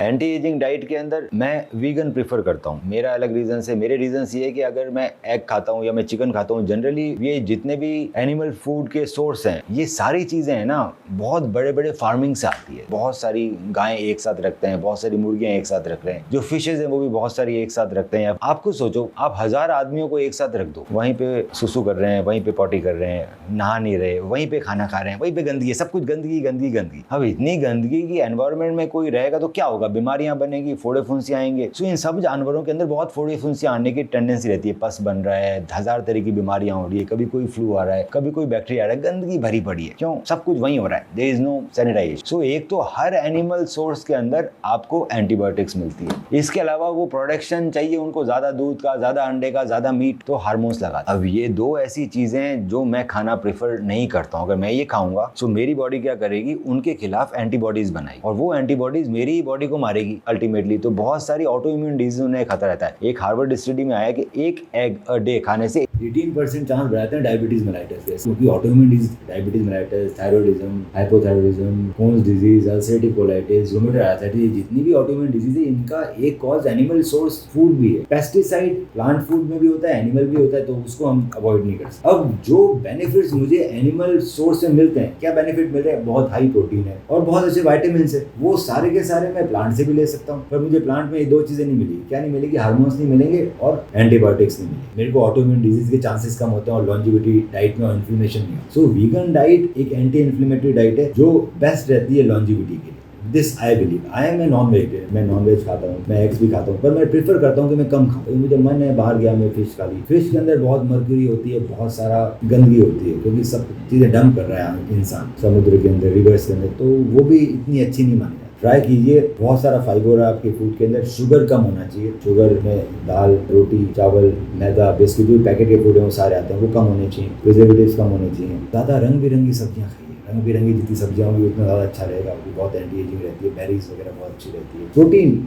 Anti ageing diet के अंदर मैं वीगन प्रीफर करता हूँ। मेरा अलग रीजन है। मेरे रीजन ये है कि अगर मैं एग खाता हूँ या मैं चिकन खाता हूँ, जनरली ये जितने भी एनिमल फूड के सोर्स हैं, ये सारी चीजें हैं ना, बहुत बड़े बड़े फार्मिंग से आती है। बहुत सारी गायें एक साथ रखते हैं, बहुत सारी मुर्गियां एक साथ रख रहे हैं, जो फिशेज हैं वो भी बहुत सारी एक साथ रखते हैं। आप खुद सोचो, आप 1000 आदमियों को एक साथ रख दो, वहीं पे सुसु कर रहे हैं, वहीं पे पॉटी कर रहे हैं, नहा नहीं रहे, वहीं पे खाना खा रहे हैं, वहीं पे गंदगी है, सब कुछ गंदगी गंदगी गंदगी। अब इतनी गंदगी की एनवायरमेंट में कोई रहेगा तो क्या होगा? बीमारियां बनेगी, फोड़े फुंसियां आएंगे। सो इन सब जानवरों के अंदर बहुत फोड़े फुंसियां आने की टेंडेंसी रहती है। पस बन रहा है, 1000 तरह की बीमारियां हो रही है, कभी कोई फ्लू आ रहा है, कभी कोई बैक्टीरिया आ रहा है, गंदगी भरी पड़ी है। क्यों? सब कुछ वहीं हो रहा है, देयर इज नो सैनिटाइजेशन। सो एक तो हर एनिमल सोर्स के अंदर आपको एंटीबायोटिक्स मिलती है। इसके अलावा वो प्रोडक्शन चाहिए उनको ज्यादा दूध का, ज्यादा अंडे का, ज्यादा मीट, तो हार्मोन्स लगा। अब ये दो ऐसी चीजें जो मैं खाना प्रेफर नहीं करता हूँ। अगर मैं ये खाऊंगा तो मेरी बॉडी क्या करेगी? उनके खिलाफ एंटीबॉडीज बनाएगी, और वो एंटीबॉडीज मेरी बॉडी को मारेगी अल्टीमेटली। तो बहुत सारी ऑटो इम्यून डिजीज उन्हें खतरा रहता है। एक हार्वर्ड स्टडी में आया कि एक एग अ डे खाने से 18% चांस बढ़ाते हैं डायबिटीज मेलाइटस, क्योंकि auto immune disease, diabetes mellitus, thyroidism, hypothyroidism, Crohn's disease, ulcerative colitis, rheumatoid arthritis, जितनी भी ऑटो इम्यून डिजीज है, इनका एक कॉज एनिमल सोर्स फूड भी है। पेस्टिसाइड प्लांट फूड में भी होता है, एनिमल भी होता है, तो उसको हम अवॉइड नहीं कर सकते। अब जो बेनिफिट्स मुझे एनिमल सोर्स से मिलते हैं, क्या बेनिफिट मिल रहे हैं? बहुत हाई प्रोटीन है और बहुत अच्छे विटामिन है। वो सारे के सारे मैं प्लांट से भी ले सकता हूँ, पर मुझे प्लांट में ये दो चीजें नहीं मिली। क्या नहीं मिलेगी? हार्मोन्स नहीं मिलेंगे और एंटीबायोटिक्स नहीं मिलेंगे। मेरे को ऑटो इम्यून डिजीज के चांसेस कम होते हैं और लॉन्जिविटी डाइट में इन्फ्लेमेशन नहीं होता। सो वीगन डाइट एक एंटी इन्फ्लेमेटरी डाइट है जो बेस्ट रहती है लॉन्जिविटी के लिए। This I believe. I am a non vegetarian, मैं नॉन वेज खाता हूँ, मैं एग्स भी खाता हूँ, पर मैं प्रीफर करता हूँ कि मैं कम खाऊँ। मुझे मन है, बाहर गया, मैं फिश खा ली। फिश के अंदर बहुत मर्क्यूरी होती है, बहुत सारा गंदगी होती है, क्योंकि सब चीजें डंप कर रहा है इंसान समुद्र के अंदर, रिवर्स के अंदर, तो वो भी इतनी अच्छी नहीं मानी। ट्राई कीजिए, बहुत सारा फाइबर है आपके फूड के अंदर। शुगर कम होना चाहिए। शुगर में दाल, रोटी, चावल, मैदा, बिस्किट, जो पैकेट के फूड है वो सारे आते हैं, वो कम होने चाहिए। प्रिजर्वेटिव्स कम होने चाहिए। ज़्यादा रंग बिरंगी सब्जियां खाइए। रंग बिरंगी जितनी सब्जियां होंगी उतना ज़्यादा अच्छा रहेगा। वो बहुत एंटी एजिंग रहती है। बेरीज वगैरह बहुत अच्छी रहती है।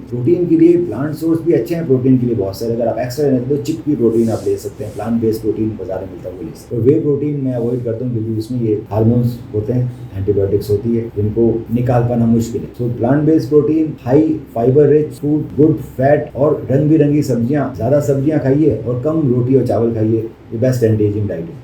प्रोटीन के लिए प्लांट सोर्स भी अच्छे हैं। प्रोटीन के लिए बहुत सारे, अगर आप एक्स्ट्रा लेते हो तो चिकपी प्रोटीन आप ले सकते हैं। प्लांट बेस्ड प्रोटीन बाजार में मिलता है, वो ले सकते हैं। तो वे प्रोटीन मैं अवॉइड करता हूँ, क्योंकि उसमें ये हार्मोन्स होते हैं, एंटीबायोटिक्स होती है, जिनको निकाल पाना मुश्किल है। So plant based protein, high fibre rich food, good fat और रंग बिरंगी सब्जियां, ज्यादा सब्जियां खाइए और कम रोटी और चावल खाइए। ये बेस्ट एंटी एजिंग डाइट है।